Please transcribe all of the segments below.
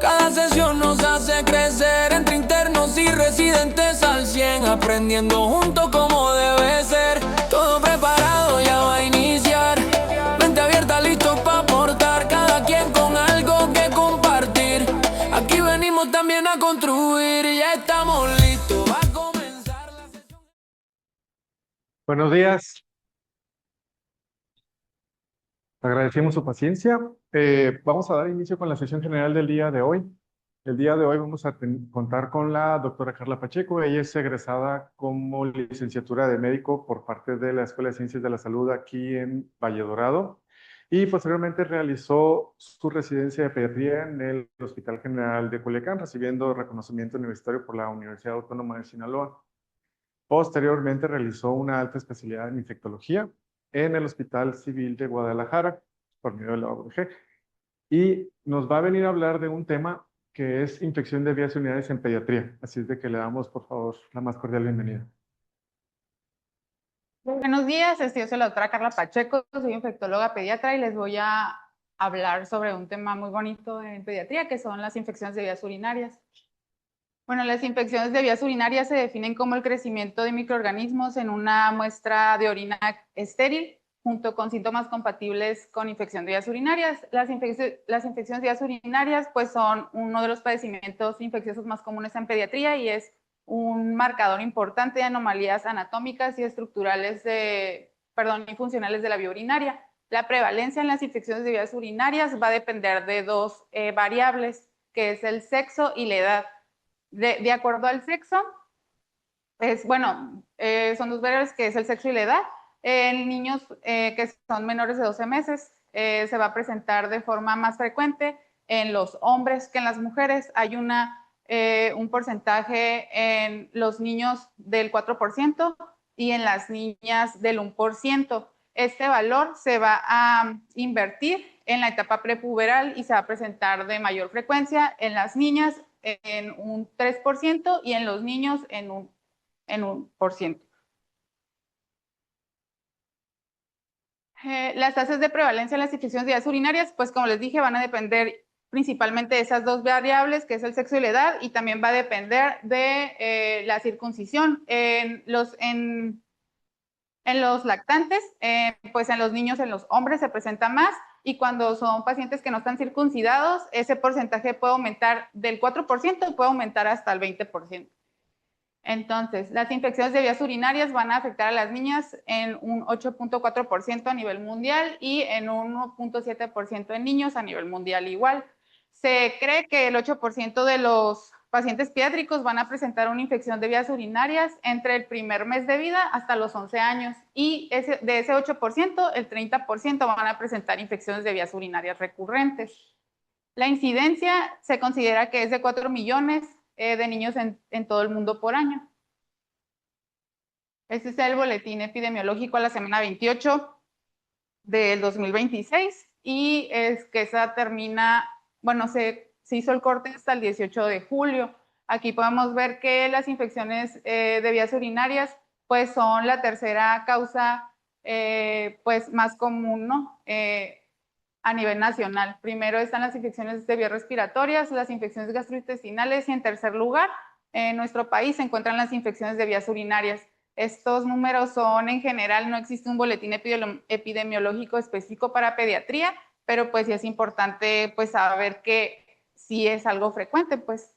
Cada sesión nos hace crecer entre internos y residentes al 100, aprendiendo juntos como debe ser. Todo preparado, ya va a iniciar. Mente abierta, listo para aportar. Cada quien con algo que compartir. Aquí venimos también a construir y ya estamos listos. Va a comenzar la sesión. Buenos días, agradecemos su paciencia. Vamos a dar inicio con la sesión general del día de hoy. El día de hoy vamos a contar con la doctora Carla Pacheco. Ella es egresada como licenciatura de médico por parte de la Escuela de Ciencias de la Salud aquí en Valle Dorado y posteriormente realizó su residencia de pediatría en el Hospital General de Culiacán, recibiendo reconocimiento universitario por la Universidad Autónoma de Sinaloa. Posteriormente realizó una alta especialidad en infectología en el Hospital Civil de Guadalajara por medio de la ONG y nos va a venir a hablar de un tema que es infección de vías urinarias en pediatría. Así es de que le damos, por favor, la más cordial bienvenida. Buenos días, yo soy la doctora Carla Pacheco, soy infectóloga pediatra y les voy a hablar sobre un tema muy bonito en pediatría, que son las infecciones de vías urinarias. Bueno, las infecciones de vías urinarias se definen como el crecimiento de microorganismos en una muestra de orina estéril, junto con síntomas compatibles con infección de vías urinarias. Las infecciones de vías urinarias pues, son uno de los padecimientos infecciosos más comunes en pediatría y es un marcador importante de anomalías anatómicas y estructurales y funcionales de la vía urinaria. La prevalencia en las infecciones de vías urinarias va a depender de dos variables, que es el sexo y la edad. De acuerdo al sexo, son dos variables que es el sexo y la edad. En niños que son menores de 12 meses se va a presentar de forma más frecuente en los hombres que en las mujeres. Hay un porcentaje en los niños del 4% y en las niñas del 1%. Este valor se va a invertir en la etapa prepuberal y se va a presentar de mayor frecuencia en las niñas en un 3% y en los niños en un 1%. Las tasas de prevalencia en las infecciones de vías urinarias, pues como les dije, van a depender principalmente de esas dos variables, que es el sexo y la edad, y también va a depender de la circuncisión. En los lactantes, pues en los niños, en los hombres se presenta más, y cuando son pacientes que no están circuncidados, ese porcentaje puede aumentar del 4%, puede aumentar hasta el 20%. Entonces, las infecciones de vías urinarias van a afectar a las niñas en un 8.4% a nivel mundial y en un 1.7% en niños a nivel mundial igual. Se cree que el 8% de los pacientes pediátricos van a presentar una infección de vías urinarias entre el primer mes de vida hasta los 11 años y de ese 8%, el 30% van a presentar infecciones de vías urinarias recurrentes. La incidencia se considera que es de 4 millones de niños en todo el mundo por año. Este es el boletín epidemiológico a la semana 28 del 2026 y es que esa termina, bueno, se hizo el corte hasta el 18 de julio. Aquí podemos ver que las infecciones de vías urinarias pues son la tercera causa pues más común, ¿no? A nivel nacional. Primero están las infecciones de vías respiratorias, las infecciones gastrointestinales y en tercer lugar, en nuestro país se encuentran las infecciones de vías urinarias. Estos números son en general, no existe un boletín epidemiológico específico para pediatría, pero pues sí es importante pues saber que sí es algo frecuente, pues.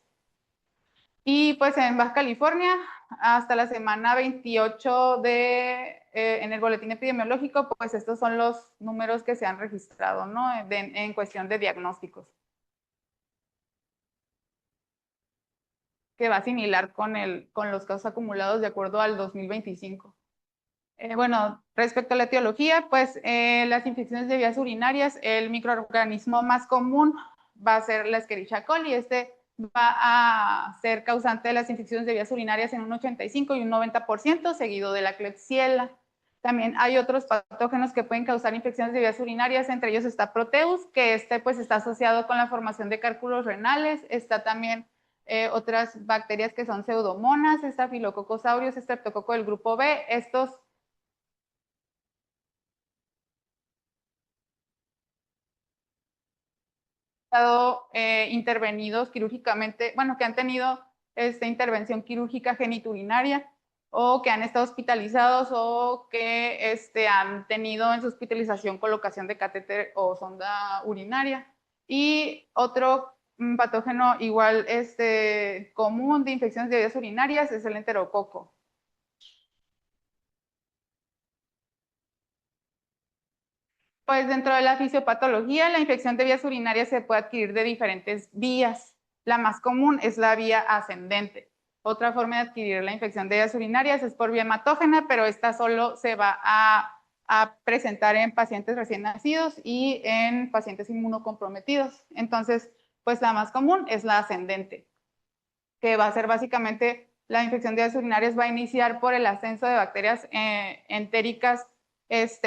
Y pues en Baja California, hasta la semana 28 en el boletín epidemiológico, pues estos son los números que se han registrado, ¿no? En cuestión de diagnósticos. Que va similar con los casos acumulados de acuerdo al 2025. Bueno, respecto a la etiología, pues las infecciones de vías urinarias, el microorganismo más común va a ser la Escherichia coli. Va a ser causante de las infecciones de vías urinarias en un 85 y un 90%, seguido de la Klebsiella. También hay otros patógenos que pueden causar infecciones de vías urinarias, entre ellos está Proteus, que pues está asociado con la formación de cálculos renales. Está también otras bacterias que son pseudomonas, Staphylococcus aureus, Streptococo del grupo B. Estos estado intervenidos quirúrgicamente, bueno, que han tenido intervención quirúrgica geniturinaria o que han estado hospitalizados o que han tenido en su hospitalización colocación de catéter o sonda urinaria. Y otro patógeno igual común de infecciones de vías urinarias es el enterococo. Pues dentro de la fisiopatología, la infección de vías urinarias se puede adquirir de diferentes vías. La más común es la vía ascendente. Otra forma de adquirir la infección de vías urinarias es por vía hematógena, pero esta solo se va a presentar en pacientes recién nacidos y en pacientes inmunocomprometidos. Entonces, pues la más común es la ascendente, que va a ser básicamente la infección de vías urinarias va a iniciar por el ascenso de bacterias entéricas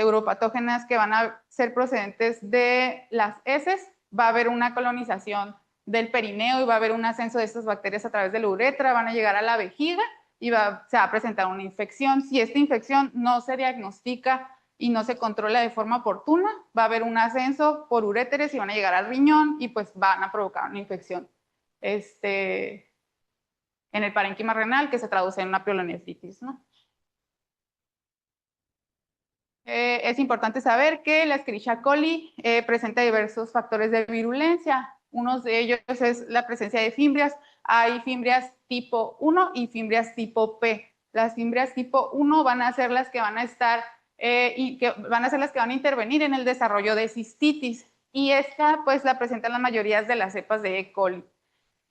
uropatógenas que van a ser procedentes de las heces. Va a haber una colonización del perineo y va a haber un ascenso de estas bacterias a través de la uretra, van a llegar a la vejiga y se va a presentar una infección. Si esta infección no se diagnostica y no se controla de forma oportuna, va a haber un ascenso por uréteres y van a llegar al riñón y pues van a provocar una infección en el parénquima renal que se traduce en una pielonefritis, ¿no? Es importante saber que la Escherichia coli presenta diversos factores de virulencia. Uno de ellos es la presencia de fimbrias. Hay fimbrias tipo 1 y fimbrias tipo P. Las fimbrias tipo 1 van a ser las que van a estar van a intervenir en el desarrollo de cistitis. Y esta pues la presentan la mayoría de las cepas de E. coli.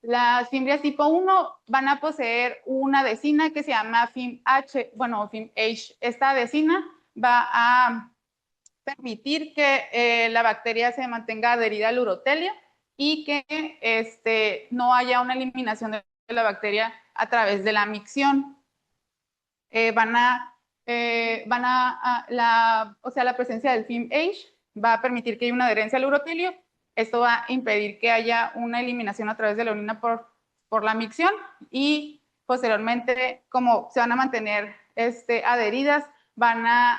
Las fimbrias tipo 1 van a poseer una adhesina que se llama FIMH, bueno, FIMH. Esta adhesina va a permitir que la bacteria se mantenga adherida al urotelio y que no haya una eliminación de la bacteria a través de la micción. La presencia del FIMH va a permitir que haya una adherencia al urotelio. Esto va a impedir que haya una eliminación a través de la orina por la micción y posteriormente, como se van a mantener adheridas, va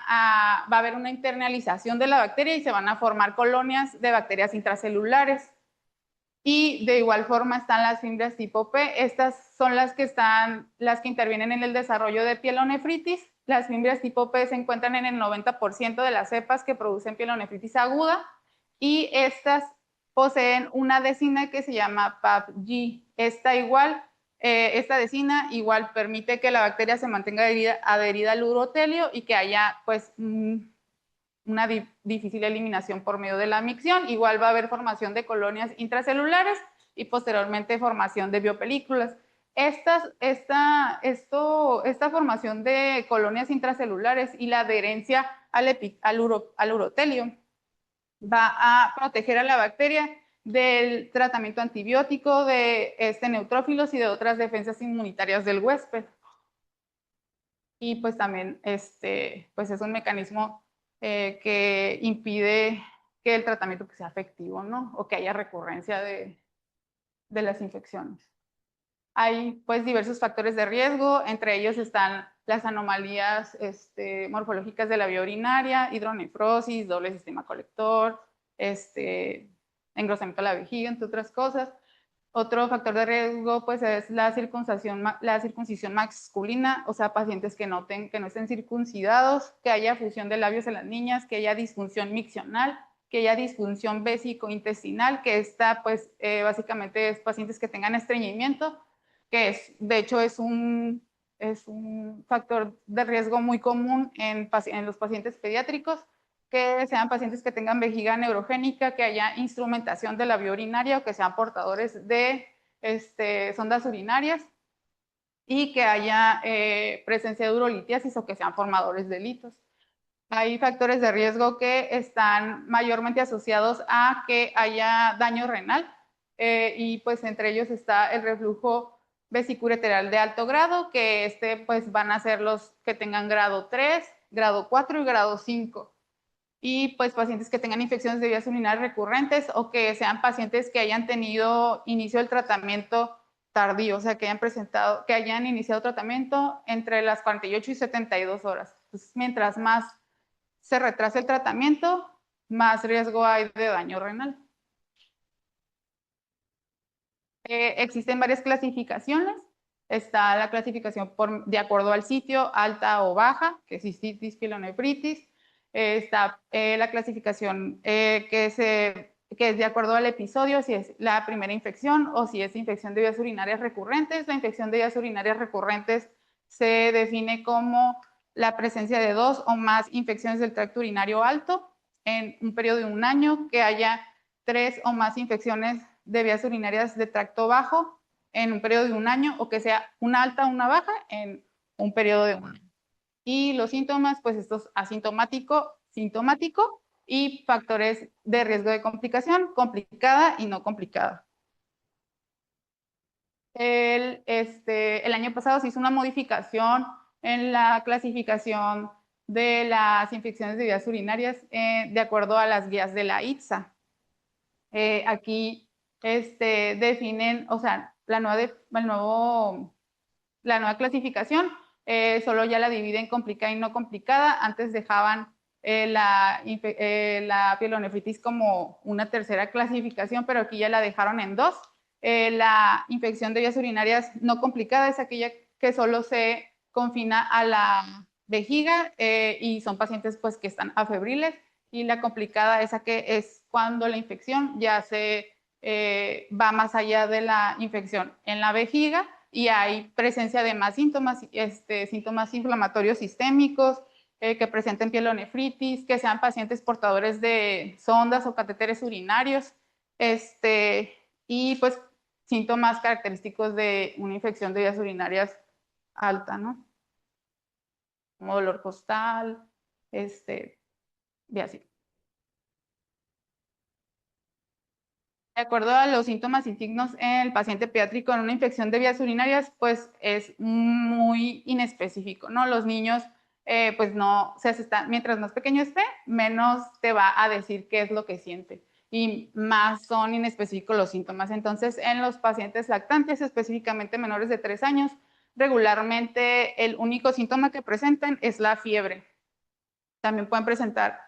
a haber una internalización de la bacteria y se van a formar colonias de bacterias intracelulares. Y de igual forma están las fimbrias tipo P. Estas son las que intervienen en el desarrollo de pielonefritis. Las fimbrias tipo P se encuentran en el 90% de las cepas que producen pielonefritis aguda y estas poseen una adhesina que se llama PAPG. Esta adhesina igual permite que la bacteria se mantenga adherida al urotelio y que haya pues una difícil eliminación por medio de la micción. Igual va a haber formación de colonias intracelulares y posteriormente formación de biopelículas. Esta formación de colonias intracelulares y la adherencia al urotelio va a proteger a la bacteria del tratamiento antibiótico, de neutrófilos y de otras defensas inmunitarias del huésped. Y pues también pues es un mecanismo que impide que el tratamiento sea efectivo, ¿no? O que haya recurrencia de las infecciones. Hay pues diversos factores de riesgo, entre ellos están las anomalías morfológicas de la vía urinaria, hidronefrosis, doble sistema colector, engrosamiento de la vejiga, entre otras cosas. Otro factor de riesgo pues es la circuncisión masculina, o sea, pacientes que no estén circuncidados, que haya fusión de labios en las niñas, que haya disfunción miccional, que haya disfunción vésico-intestinal, que pues básicamente es pacientes que tengan estreñimiento, que de hecho es un factor de riesgo muy común en los pacientes pediátricos, que sean pacientes que tengan vejiga neurogénica, que haya instrumentación de la vía urinaria o que sean portadores de sondas urinarias y que haya presencia de urolitiasis o que sean formadores de litos. Hay factores de riesgo que están mayormente asociados a que haya daño renal y pues entre ellos está el reflujo vesicureteral de alto grado, que pues van a ser los que tengan grado 3, grado 4 y grado 5. Y pues pacientes que tengan infecciones de vías urinarias recurrentes o que sean pacientes que hayan tenido inicio del tratamiento tardío, o sea, que hayan iniciado tratamiento entre las 48 y 72 horas. Entonces, mientras más se retrase el tratamiento, más riesgo hay de daño renal. Existen varias clasificaciones. Está la clasificación de acuerdo al sitio, alta o baja, que es cistitis, pielonefritis. Está la clasificación que es de acuerdo al episodio, si es la primera infección o si es infección de vías urinarias recurrentes. La infección de vías urinarias recurrentes se define como la presencia de 2 o más infecciones del tracto urinario alto en un periodo de 1 año, que haya 3 o más infecciones de vías urinarias de tracto bajo en un periodo de 1 año, o que sea una alta o una baja en un periodo de 1 año. Y los síntomas, pues esto es asintomático, sintomático, y factores de riesgo de complicación, complicada y no complicada. El año pasado se hizo una modificación en la clasificación de las infecciones de vías urinarias de acuerdo a las guías de la ITSA. Aquí definen, o sea, la nueva clasificación solo ya la dividen complicada y no complicada. Antes dejaban la pielonefritis como una tercera clasificación, pero aquí ya la dejaron en 2. La infección de vías urinarias no complicada es aquella que solo se confina a la vejiga y son pacientes pues que están afebriles, y la complicada esa que es cuando la infección ya se va más allá de la infección en la vejiga y hay presencia de más síntomas, síntomas inflamatorios sistémicos, que presenten pielonefritis, que sean pacientes portadores de sondas o catéteres urinarios, y pues síntomas característicos de una infección de vías urinarias alta, ¿no? Como dolor costal, y así. De acuerdo a los síntomas y signos en el paciente pediátrico en una infección de vías urinarias, pues es muy inespecífico, ¿no? Los niños, pues no, mientras más pequeño esté, menos te va a decir qué es lo que siente y más son inespecíficos los síntomas. Entonces, en los pacientes lactantes, específicamente menores de 3 años, regularmente el único síntoma que presentan es la fiebre. También pueden presentar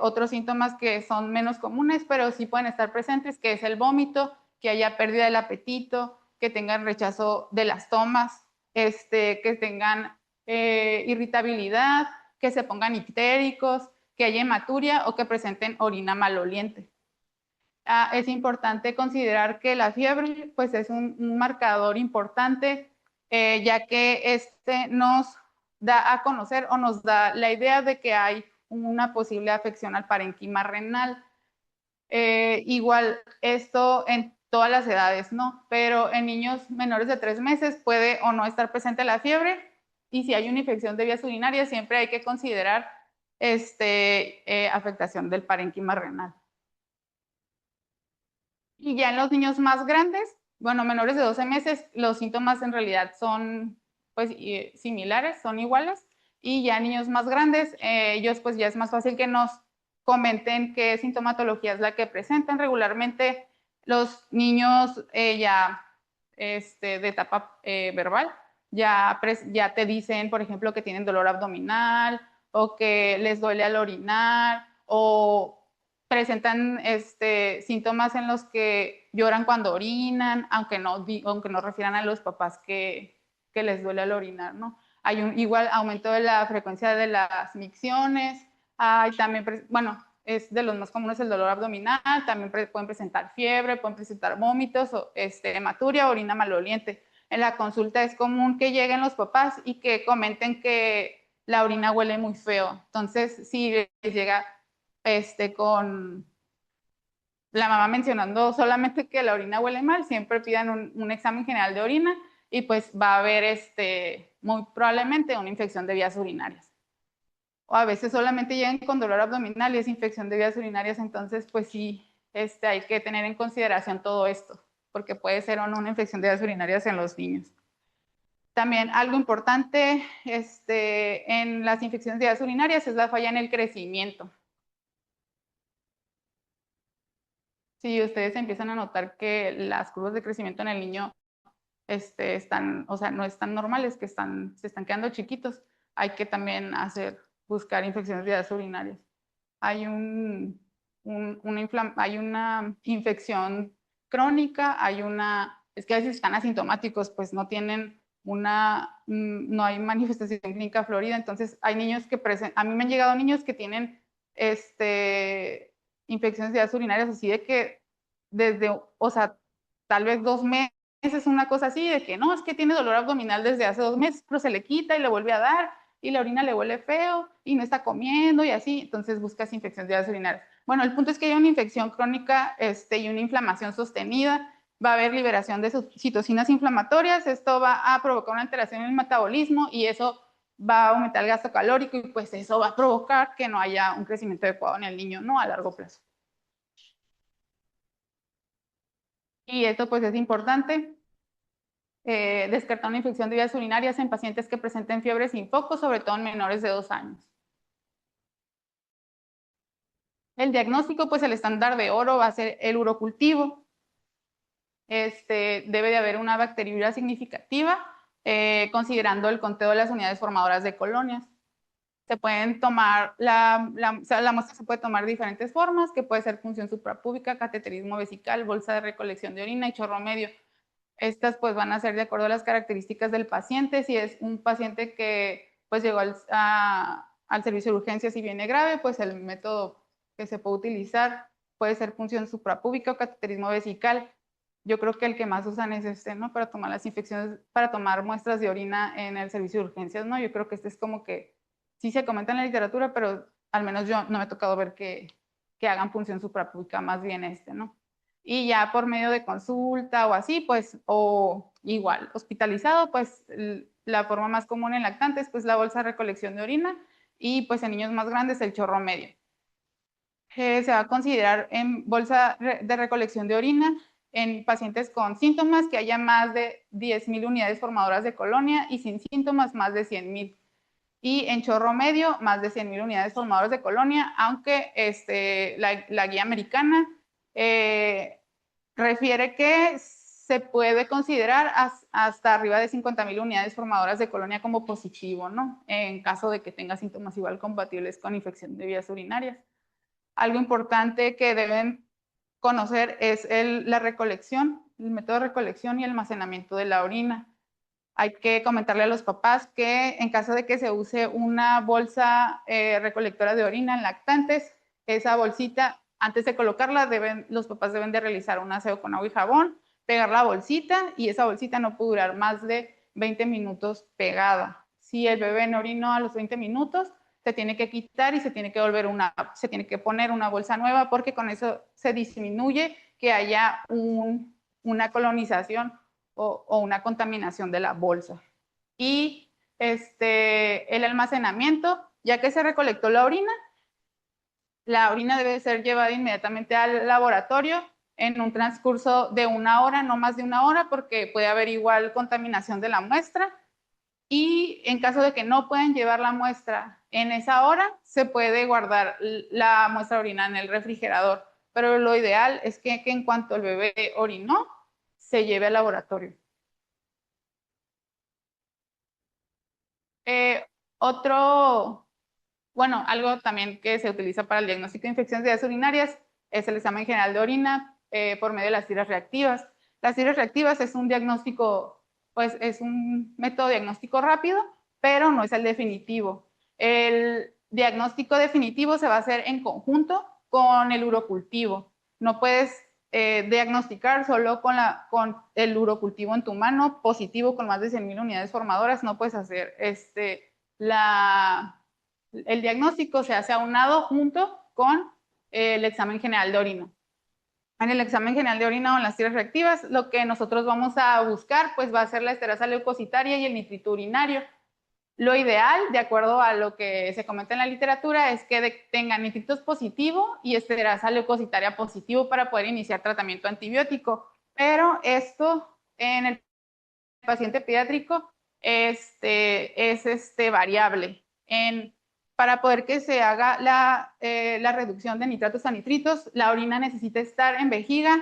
otros síntomas que son menos comunes, pero sí pueden estar presentes, que es el vómito, que haya pérdida del apetito, que tengan rechazo de las tomas, que tengan irritabilidad, que se pongan ictéricos, que haya hematuria o que presenten orina maloliente. Es importante considerar que la fiebre pues, es un marcador importante, ya que nos da a conocer o nos da la idea de que hay una posible afección al parénquima renal. Igual esto en todas las edades, ¿no? Pero en niños menores de 3 meses puede o no estar presente la fiebre, y si hay una infección de vías urinarias siempre hay que considerar afectación del parénquima renal. Y ya en los niños más grandes, bueno, menores de 12 meses, los síntomas en realidad son pues similares, son iguales. Y ya en niños más grandes, ellos pues ya es más fácil que nos comenten qué sintomatología es la que presentan. Regularmente los niños ya de etapa verbal ya te dicen, por ejemplo, que tienen dolor abdominal o que les duele al orinar o presentan síntomas en los que lloran cuando orinan, aunque no refieran a los papás que les duele al orinar, ¿no? Hay un igual aumento de la frecuencia de las micciones, hay también, bueno, es de los más comunes el dolor abdominal, también pueden presentar fiebre, pueden presentar vómitos, hematuria, orina maloliente. En la consulta es común que lleguen los papás y que comenten que la orina huele muy feo. Entonces, si les llega con la mamá mencionando solamente que la orina huele mal, siempre pidan un examen general de orina y pues va a haber muy probablemente una infección de vías urinarias. O a veces solamente llegan con dolor abdominal y es infección de vías urinarias, entonces pues sí, hay que tener en consideración todo esto, porque puede ser o no una infección de vías urinarias en los niños. También algo importante en las infecciones de vías urinarias es la falla en el crecimiento. Si ustedes empiezan a notar que las curvas de crecimiento en el niño están, o sea, no están normales, que se están quedando chiquitos, hay que también buscar infecciones de vías urinarias. Hay una infección crónica, hay una, es que a veces están asintomáticos, pues no tienen no hay manifestación clínica florida, entonces hay niños que a mí me han llegado niños que tienen infecciones de vías urinarias así de que desde, o sea, tal vez 2 meses, una cosa así, de que no, es que tiene dolor abdominal desde hace 2 meses, pero se le quita y le vuelve a dar, y la orina le huele feo, y no está comiendo, y así, entonces buscas infecciones de vías urinarias. Bueno, el punto es que hay una infección crónica y una inflamación sostenida, va a haber liberación de citocinas inflamatorias, esto va a provocar una alteración en el metabolismo, y eso va a aumentar el gasto calórico, y pues eso va a provocar que no haya un crecimiento adecuado en el niño, ¿no? A largo plazo. Y esto pues es importante, descartar una infección de vías urinarias en pacientes que presenten fiebre sin foco, sobre todo en menores de 2 años. El diagnóstico, pues el estándar de oro va a ser el urocultivo. Debe de haber una bacteriuria significativa, considerando el conteo de las unidades formadoras de colonias. Se pueden tomar, la muestra se puede tomar de diferentes formas, que puede ser punción suprapúbica, cateterismo vesical, bolsa de recolección de orina y chorro medio. Estas pues van a ser de acuerdo a las características del paciente. Si es un paciente que pues llegó al servicio de urgencias y viene grave, pues el método que se puede utilizar puede ser punción suprapúbica o cateterismo vesical. Yo creo que el que más usan es ¿no? Para tomar las infecciones, para tomar muestras de orina en el servicio de urgencias, ¿no? Yo creo que es como que sí se comenta en la literatura, pero al menos yo no me ha tocado ver que hagan punción suprapúbica, más bien ¿no? Y ya por medio de consulta o así, pues, o igual, hospitalizado, pues la forma más común en lactantes, pues la bolsa de recolección de orina, y pues en niños más grandes el chorro medio. Se va a considerar en bolsa de recolección de orina en pacientes con síntomas que haya más de 10,000 unidades formadoras de colonia, y sin síntomas más de 100,000. Y en chorro medio más de 100,000 unidades formadoras de colonia, aunque la guía americana refiere que se puede considerar hasta arriba de 50,000 unidades formadoras de colonia como positivo, ¿no? En caso de que tenga síntomas igual compatibles con infección de vías urinarias. Algo importante que deben conocer es la recolección, el método de recolección y almacenamiento de la orina. Hay que comentarle a los papás que en caso de que se use una bolsa recolectora de orina en lactantes, esa bolsita, antes de colocarla, los papás deben de realizar un aseo con agua y jabón, pegar la bolsita, y esa bolsita no puede durar más de 20 minutos pegada. Si el bebé no orinó a los 20 minutos, se tiene que quitar y se tiene que poner una bolsa nueva, porque con eso se disminuye que haya una colonización o una contaminación de la bolsa. Y el almacenamiento, ya que se recolectó la orina debe ser llevada inmediatamente al laboratorio en un transcurso de 1 hora, no más de 1 hora, porque puede haber igual contaminación de la muestra. Y en caso de que no puedan llevar la muestra en esa hora, se puede guardar la muestra de orina en el refrigerador. Pero lo ideal es que en cuanto el bebé orinó, se lleve al laboratorio. Algo también que se utiliza para el diagnóstico de infecciones de vías urinarias es el examen general de orina por medio de las tiras reactivas. Las tiras reactivas es un diagnóstico, pues es un método diagnóstico rápido, pero no es el definitivo. El diagnóstico definitivo se va a hacer en conjunto con el urocultivo. No puedes diagnosticar solo con el urocultivo en tu mano positivo con más de 100,000 unidades formadoras. No puedes hacer el diagnóstico se hace aunado junto con el examen general de orina. En el examen general de orina o en las tiras reactivas, lo que nosotros vamos a buscar pues va a ser la esterasa leucocitaria y el nitrito urinario. Lo ideal, de acuerdo a lo que se comenta en la literatura, es que tenga nitritos positivo y esterasa leucocitaria positivo para poder iniciar tratamiento antibiótico. Pero esto en el paciente pediátrico es variable. Para poder que se haga la reducción de nitratos a nitritos, la orina necesita estar en vejiga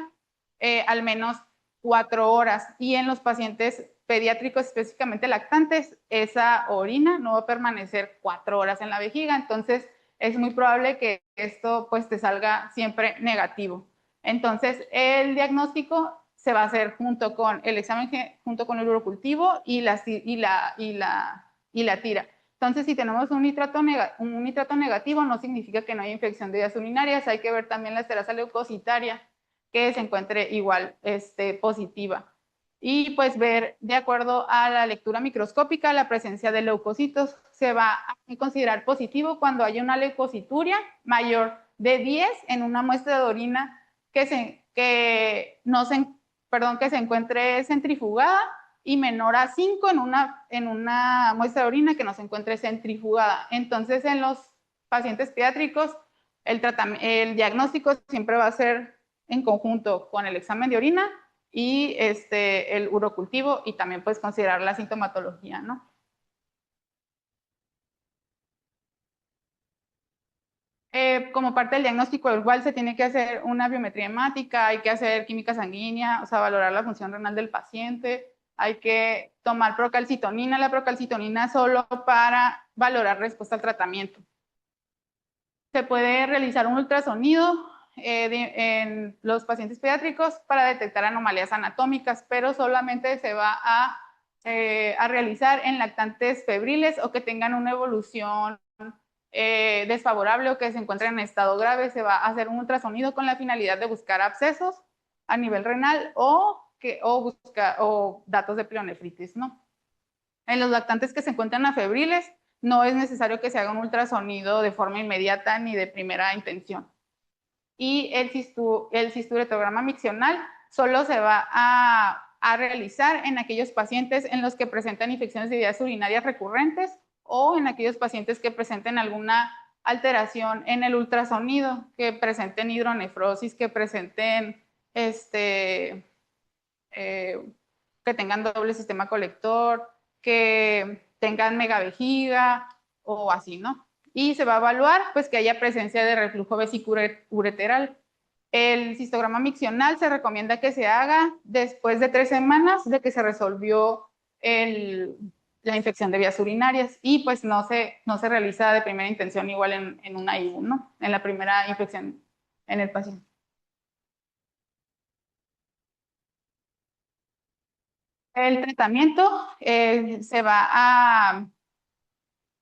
al menos 4 horas. Y en los pacientes pediátricos, específicamente lactantes, esa orina no va a permanecer 4 horas en la vejiga. Entonces, es muy probable que esto pues te salga siempre negativo. Entonces, el diagnóstico se va a hacer junto con el examen, junto con el urocultivo y la tira. Entonces, si tenemos un nitrato negativo, no significa que no hay infección de vías urinarias. Hay que ver también la esterasa leucocitaria, que se encuentre igual positiva. Y pues ver, de acuerdo a la lectura microscópica, la presencia de leucocitos. Se va a considerar positivo cuando haya una leucocituria mayor de 10 en una muestra de orina que se encuentre centrifugada y menor a 5 en una muestra de orina que no se encuentre centrifugada. Entonces, en los pacientes pediátricos, el diagnóstico siempre va a ser en conjunto con el examen de orina y el urocultivo, y también puedes considerar la sintomatología, ¿no? Como parte del diagnóstico, igual se tiene que hacer una biometría hemática, hay que hacer química sanguínea, o sea, valorar la función renal del paciente, hay que tomar procalcitonina, la procalcitonina solo para valorar respuesta al tratamiento. Se puede realizar un ultrasonido en los pacientes pediátricos para detectar anomalías anatómicas, pero solamente se va a realizar en lactantes febriles o que tengan una evolución desfavorable o que se encuentren en estado grave. Se va a hacer un ultrasonido con la finalidad de buscar abscesos a nivel renal o datos de pielonefritis, ¿no? En los lactantes que se encuentran afebriles, no es necesario que se haga un ultrasonido de forma inmediata ni de primera intención. Y el cisturetograma miccional solo se va a realizar en aquellos pacientes en los que presentan infecciones de vías urinarias recurrentes o en aquellos pacientes que presenten alguna alteración en el ultrasonido, que presenten hidronefrosis, que presenten que tengan doble sistema colector, que tengan megavejiga o así, ¿no? Y se va a evaluar pues que haya presencia de reflujo vesículo-ureteral. El cistograma miccional se recomienda que se haga después de 3 semanas de que se resolvió la infección de vías urinarias, y pues no se realiza de primera intención igual en una IU, ¿no? En la primera infección en el paciente. El tratamiento se va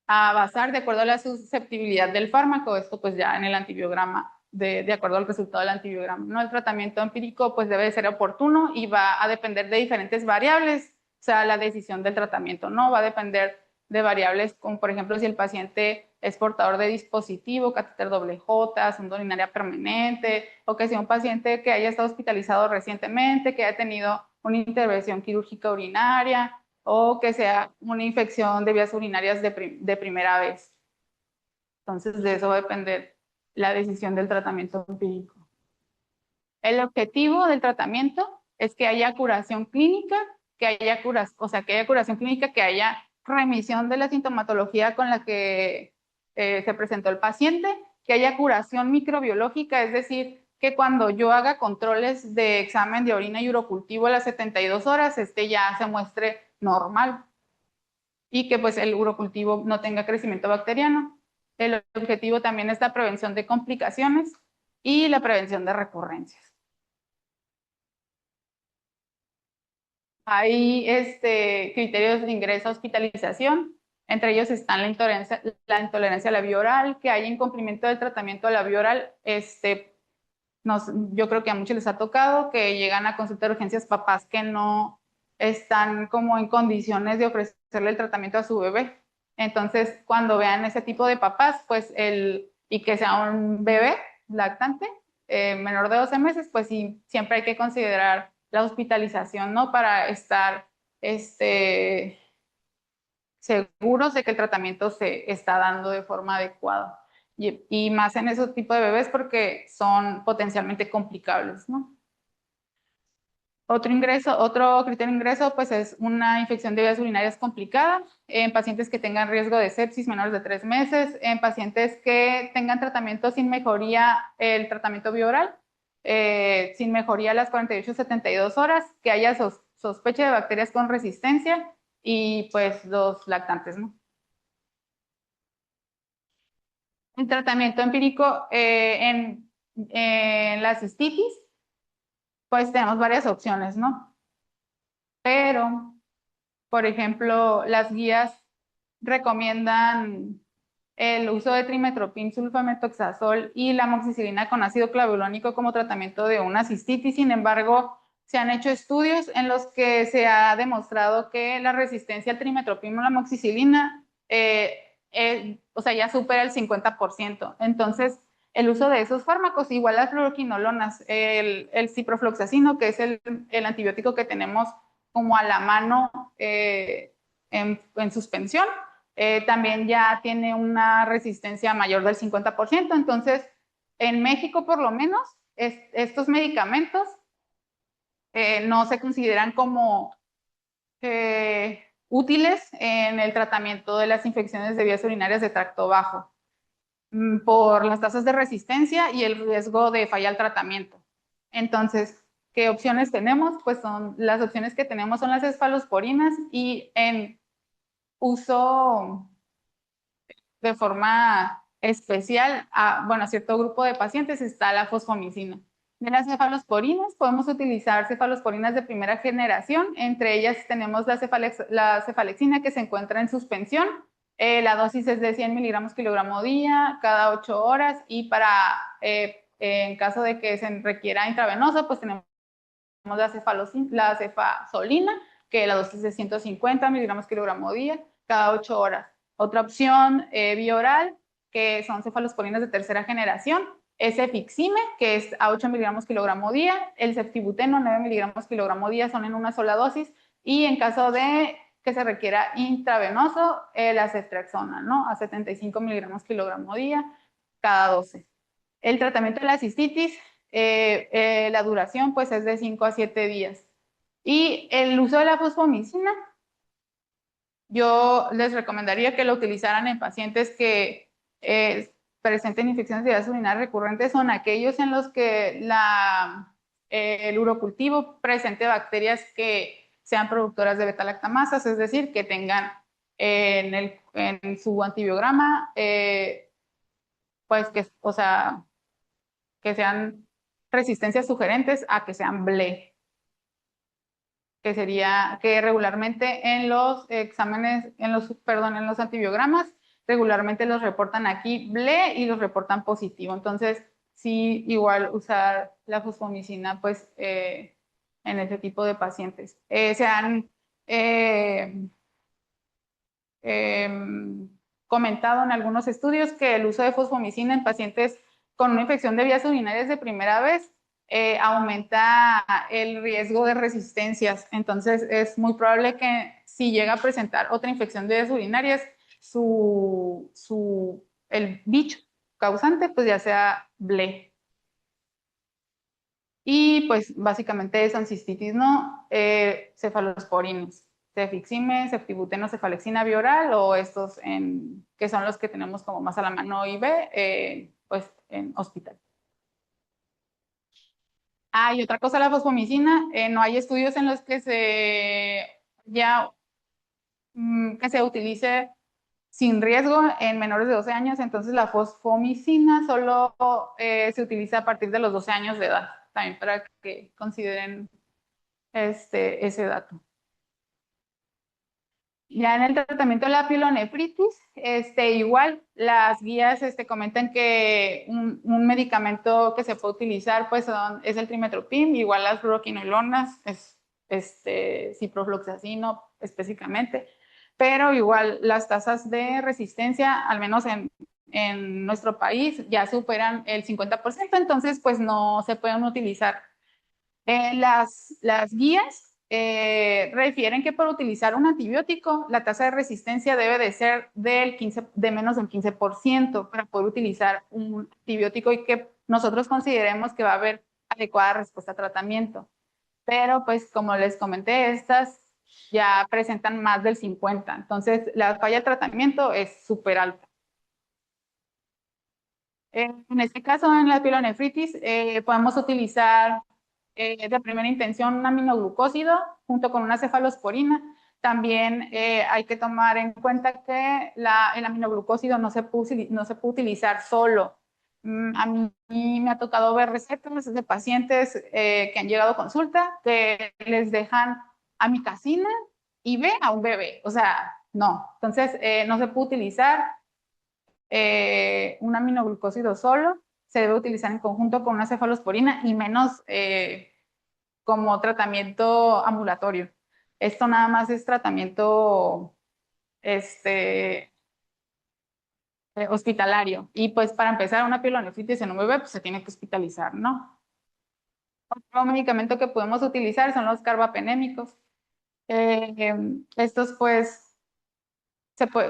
a basar de acuerdo a la susceptibilidad del fármaco, esto pues ya en el antibiograma, de acuerdo al resultado del antibiograma, ¿no? El tratamiento empírico pues debe ser oportuno y va a depender de diferentes variables, o sea, la decisión del tratamiento, ¿no? Va a depender de variables como, por ejemplo, si el paciente es portador de dispositivo, catéter doble J, sonda urinaria permanente, o que sea un paciente que haya estado hospitalizado recientemente, que haya tenido una intervención quirúrgica urinaria, o que sea una infección de vías urinarias de primera vez. Entonces, de eso va a depender la decisión del tratamiento empírico. El objetivo del tratamiento es que haya curación clínica, que haya curación clínica, que haya remisión de la sintomatología con la que se presentó el paciente, que haya curación microbiológica, es decir, que cuando yo haga controles de examen de orina y urocultivo a las 72 horas, ya se muestre normal, y que pues el urocultivo no tenga crecimiento bacteriano. El objetivo también es la prevención de complicaciones y la prevención de recurrencias. Hay criterios de ingreso a hospitalización, entre ellos están la intolerancia a la vía oral, que hay incumplimiento del tratamiento a la vía oral. Yo creo que a muchos les ha tocado que llegan a consulta de urgencias papás que no están como en condiciones de ofrecerle el tratamiento a su bebé. Entonces, cuando vean ese tipo de papás, pues y que sea un bebé lactante, menor de 12 meses, pues sí, siempre hay que considerar la hospitalización, ¿no? Para estar seguros de que el tratamiento se está dando de forma adecuada. Y más en esos tipos de bebés porque son potencialmente complicables, ¿no? Otro criterio de ingreso, pues es una infección de vías urinarias complicada en pacientes que tengan riesgo de sepsis menores de 3 meses, en pacientes que tengan tratamiento sin mejoría, el tratamiento bioral, sin mejoría a las 48-72 horas, que haya sospecha de bacterias con resistencia y pues los lactantes, ¿no? El tratamiento empírico en la cistitis pues tenemos varias opciones, ¿no? Pero, por ejemplo, las guías recomiendan el uso de trimetoprim, sulfametoxazol y la amoxicilina con ácido clavulónico como tratamiento de una cistitis. Sin embargo, se han hecho estudios en los que se ha demostrado que la resistencia al trimetoprim o la amoxicilina o sea, ya supera el 50%. Entonces, el uso de esos fármacos, igual las fluoroquinolonas, el ciprofloxacino, que es el antibiótico que tenemos como a la mano en suspensión, también ya tiene una resistencia mayor del 50%. Entonces, en México, por lo menos, estos medicamentos no se consideran como útiles en el tratamiento de las infecciones de vías urinarias de tracto bajo, por las tasas de resistencia y el riesgo de falla al tratamiento. Entonces, ¿qué opciones tenemos? Pues las opciones que tenemos son las cefalosporinas, y en uso de forma especial a cierto grupo de pacientes está la fosfomicina. De las cefalosporinas, podemos utilizar cefalosporinas de primera generación. Entre ellas tenemos la cefalexina, que se encuentra en suspensión. La dosis es de 100 miligramos kilogramo día cada 8 horas, y en caso de que se requiera intravenoso, pues tenemos la cefazolina, que la dosis es de 150 miligramos kilogramo día cada 8 horas. Otra opción bioral, que son cefalosporinas de tercera generación, es Efixime, que es a 8 miligramos kilogramo día, el ceftibuteno 9 miligramos kilogramo día, son en una sola dosis, y en caso de que se requiera intravenoso, la ceftriaxona, ¿no? A 75 miligramos kilogramo día cada 12. El tratamiento de la cistitis, la duración pues es de 5 a 7 días. Y el uso de la fosfomicina, yo les recomendaría que lo utilizaran en pacientes que presenten infecciones de vías urinarias recurrentes. Son aquellos en los que el urocultivo presente bacterias que sean productoras de beta-lactamasas, es decir, que tengan en su antibiograma, pues que sean resistencias sugerentes a que sean BLE, que sería que regularmente en los exámenes, en los antibiogramas, regularmente los reportan aquí BLE y los reportan positivo. Entonces, sí, igual usar la fosfomicina, pues, en ese tipo de pacientes. Se han comentado en algunos estudios que el uso de fosfomicina en pacientes con una infección de vías urinarias de primera vez aumenta el riesgo de resistencias. Entonces, es muy probable que si llega a presentar otra infección de vías urinarias, el bicho causante pues ya sea BLE. Y pues básicamente son cistitis, ¿no? Cefalosporinas, cefixime, ceftibuteno, cefalexina bioral, o estos que son los que tenemos como más a la mano IV, pues en hospital. Y otra cosa, la fosfomicina, no hay estudios en los que que se utilice sin riesgo en menores de 12 años, entonces la fosfomicina solo se utiliza a partir de los 12 años de edad, también para que consideren ese dato. Ya en el tratamiento de la pielonefritis, igual las guías comentan que un medicamento que se puede utilizar pues es el trimetoprim, igual las fluoroquinolonas, ciprofloxacino específicamente, pero igual las tasas de resistencia, al menos en nuestro país, ya superan el 50%, entonces pues no se pueden utilizar. Las guías refieren que para utilizar un antibiótico, la tasa de resistencia debe de ser de menos del 15% para poder utilizar un antibiótico y que nosotros consideremos que va a haber adecuada respuesta a tratamiento. Pero pues como les comenté, estas ya presentan más del 50%, entonces la falla de tratamiento es súper alta. En este caso, en la pielonefritis, podemos utilizar de primera intención un aminoglucósido junto con una cefalosporina. También hay que tomar en cuenta que el aminoglucósido no se puede utilizar solo. A mí me ha tocado ver recetas de pacientes que han llegado a consulta que les dejan amikacina y B a un bebé. O sea, no. Entonces, no se puede utilizar un aminoglucósido solo. Se debe utilizar en conjunto con una cefalosporina y menos como tratamiento ambulatorio. Esto nada más es tratamiento hospitalario. Y pues para empezar una pielonefritis en un bebé, pues se tiene que hospitalizar, ¿no? Otro medicamento que podemos utilizar son los carbapenémicos. Estos pues,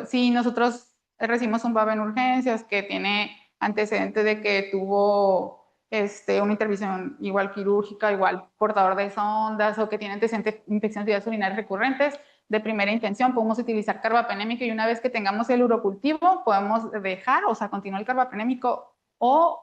si nosotros recibimos un bebé en urgencias que tiene antecedentes de que tuvo una intervención igual quirúrgica, igual portador de sondas o que tiene antecedentes de infecciones de vías urinarias recurrentes, de primera intención podemos utilizar carbapenémico y una vez que tengamos el urocultivo podemos dejar, o sea, continuar el carbapenémico o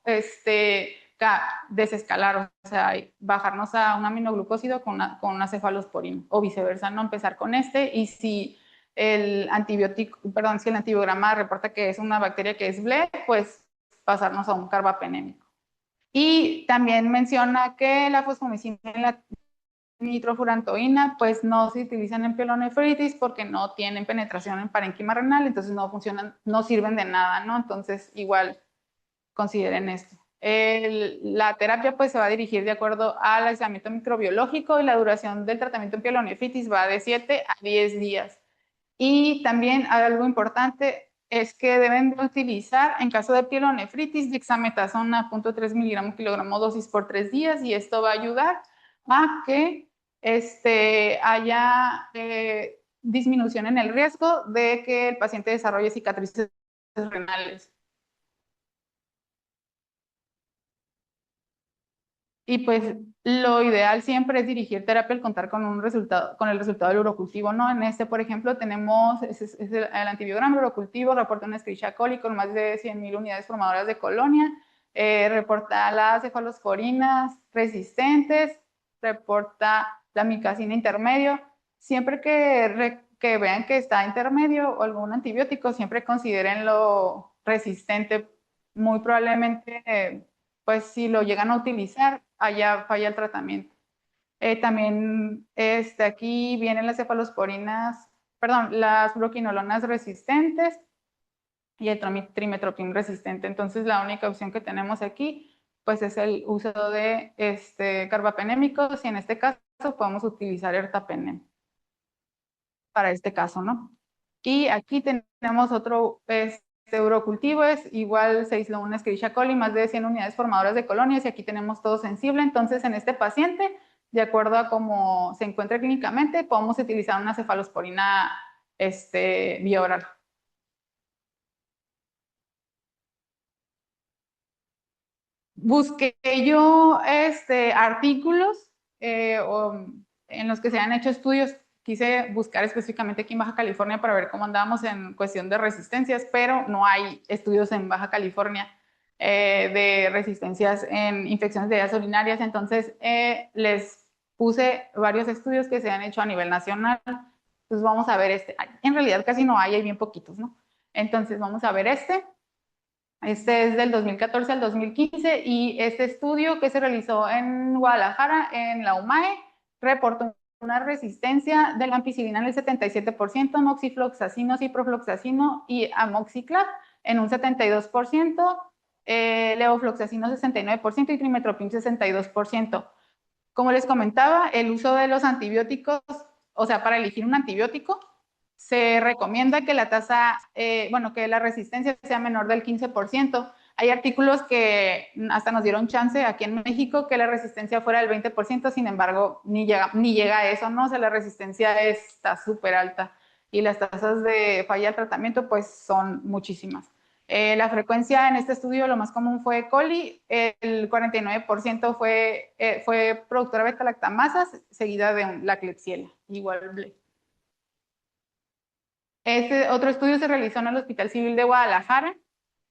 desescalar, o sea, bajarnos a un aminoglucósido con una cefalosporina o viceversa, no empezar con y si el antibiótico, perdón, si el antibiograma reporta que es una bacteria que es BLE, pues pasarnos a un carbapenémico. Y también menciona que la fosfomicina y la nitrofurantoína pues no se utilizan en pielonefritis porque no tienen penetración en parénquima renal, entonces no funcionan, no sirven de nada, ¿no? Entonces igual consideren esto. La terapia pues se va a dirigir de acuerdo al aislamiento microbiológico y la duración del tratamiento en pielonefritis va de 7 a 10 días. Y también algo importante es que deben de utilizar, en caso de pielonefritis, dexametasona 0.3 miligramos kilogramo dosis por 3 días y esto va a ayudar a que haya disminución en el riesgo de que el paciente desarrolle cicatrices renales. Y pues lo ideal siempre es dirigir terapia al contar con el resultado del urocultivo, ¿no? En por ejemplo, tenemos el antibiograma urocultivo, reporta una Escherichia coli con más de 100.000 unidades formadoras de colonia, reporta las cefalosporinas resistentes, reporta la micacina intermedio. Siempre que vean que está intermedio o algún antibiótico, siempre considérenlo resistente. Muy probablemente pues si lo llegan a utilizar, allá falla el tratamiento. También aquí vienen las cefalosporinas, perdón, las fluoroquinolonas resistentes y el trimetoprim resistente. Entonces la única opción que tenemos aquí pues es el uso de carbapenémicos y en este caso podemos utilizar ertapenem para este caso, ¿no? Y aquí tenemos otro urocultivo, es igual se aisló una Escherichia coli, más de 100 unidades formadoras de colonias y aquí tenemos todo sensible. Entonces en este paciente, de acuerdo a cómo se encuentra clínicamente, podemos utilizar una cefalosporina vía oral. Busqué yo artículos en los que se han hecho estudios. Quise buscar específicamente aquí en Baja California para ver cómo andábamos en cuestión de resistencias, pero no hay estudios en Baja California de resistencias en infecciones de vías urinarias. Entonces les puse varios estudios que se han hecho a nivel nacional. Entonces vamos a ver En realidad casi no hay bien poquitos, ¿no? Entonces vamos a ver Este es del 2014 al 2015 y este estudio que se realizó en Guadalajara, en la UMAE, reportó una resistencia de la ampicilina en el 77%, moxifloxacino, ciprofloxacino y amoxiclav en un 72%, levofloxacino 69% y trimetoprim 62%. Como les comentaba, el uso de los antibióticos, o sea, para elegir un antibiótico, se recomienda que la tasa, que la resistencia sea menor del 15%. Hay artículos que hasta nos dieron chance aquí en México que la resistencia fuera del 20%, sin embargo, ni llega a eso, ¿no? O sea, la resistencia está súper alta y las tasas de falla al tratamiento, pues, son muchísimas. La frecuencia en este estudio, lo más común fue E. coli, el 49% fue productora beta-lactamasas, seguida de la Klebsiella, igual. Este otro estudio se realizó en el Hospital Civil de Guadalajara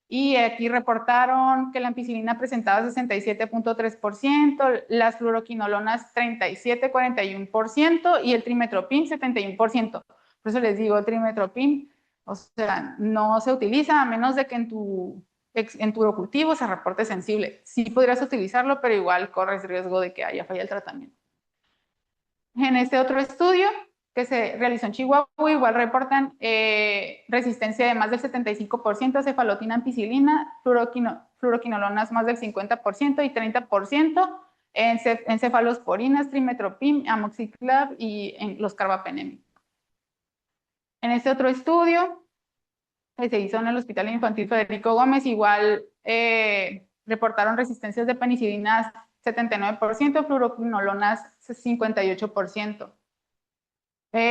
y aquí reportaron que la ampicilina presentaba 67.3%, las fluoroquinolonas 37,41% y el trimetoprim 71%. Por eso les digo, el trimetoprim, o sea, no se utiliza a menos de que en tu en tu urocultivo se reporte sensible. Sí podrías utilizarlo, pero igual corres riesgo de que haya falla el tratamiento. En este otro estudio que se realizó en Chihuahua, igual reportan resistencia de más del 75% a cefalotina, ampicilina, fluoroquinolonas más del 50% y 30% en cefalosporinas, trimetoprim, amoxiclav y en los carbapenem. En este otro estudio que se hizo en el Hospital Infantil Federico Gómez, igual reportaron resistencias de penicilinas 79%, fluoroquinolonas 58%.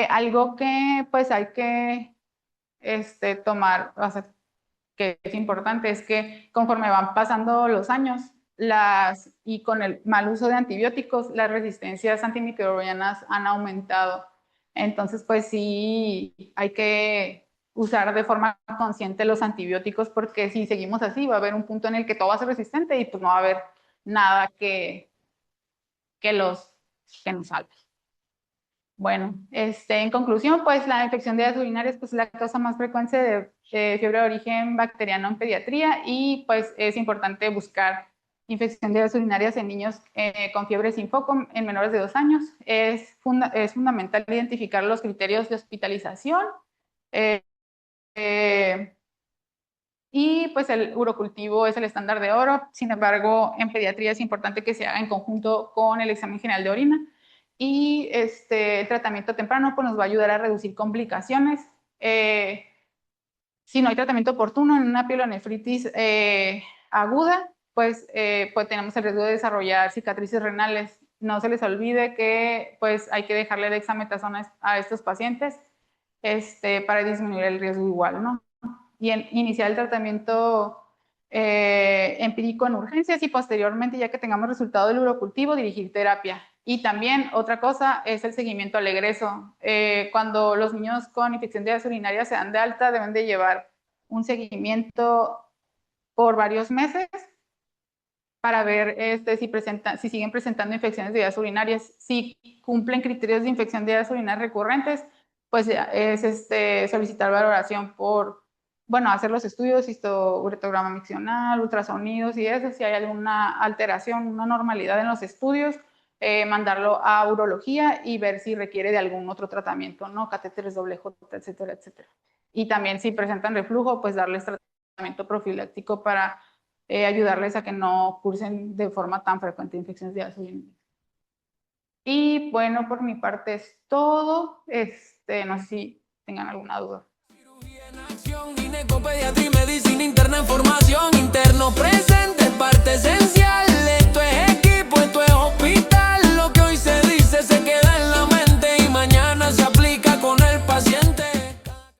Algo que pues hay que tomar, o sea, que es importante, es que conforme van pasando los años y con el mal uso de antibióticos, las resistencias antimicrobianas han aumentado. Entonces, pues sí, hay que usar de forma consciente los antibióticos, porque si seguimos así, va a haber un punto en el que todo va a ser resistente y pues no va a haber nada que nos salve. Bueno, en conclusión, pues la infección de vías urinarias pues, es la causa más frecuente de fiebre de origen bacteriano en pediatría, y pues es importante buscar infección de vías urinarias en niños con fiebre sin foco en menores de 2 años. Es fundamental identificar los criterios de hospitalización y pues el urocultivo es el estándar de oro. Sin embargo, en pediatría es importante que se haga en conjunto con el examen general de orina. Y el tratamiento temprano pues, nos va a ayudar a reducir complicaciones. Si no hay tratamiento oportuno en una pielonefritis aguda, pues tenemos el riesgo de desarrollar cicatrices renales. No se les olvide que pues, hay que dejarle dexametasona a estos pacientes para disminuir el riesgo igual, ¿no? Y iniciar el tratamiento empírico en urgencias, y posteriormente, ya que tengamos resultado del urocultivo, dirigir terapia. Y también otra cosa es el seguimiento al egreso. Cuando los niños con infección de vías urinarias se dan de alta, deben de llevar un seguimiento por varios meses para ver si siguen presentando infecciones de vías urinarias. Si cumplen criterios de infección de vías urinarias recurrentes, pues es solicitar valoración por, hacer los estudios, histouretograma miccional, ultrasonidos y eso. Si hay alguna alteración, una normalidad en los estudios, mandarlo a urología y ver si requiere de algún otro tratamiento, ¿no? Catéteres doble J, etcétera, etcétera. Y también si presentan reflujo, pues darles tratamiento profiláctico para ayudarles a que no cursen de forma tan frecuente infecciones de vías urinarias. Y bueno, por mi parte es todo. No sé si tengan alguna duda. Cirugía en acción, ginecopediatría y medicina interna en formación, interno presente, parte esencial. Esto es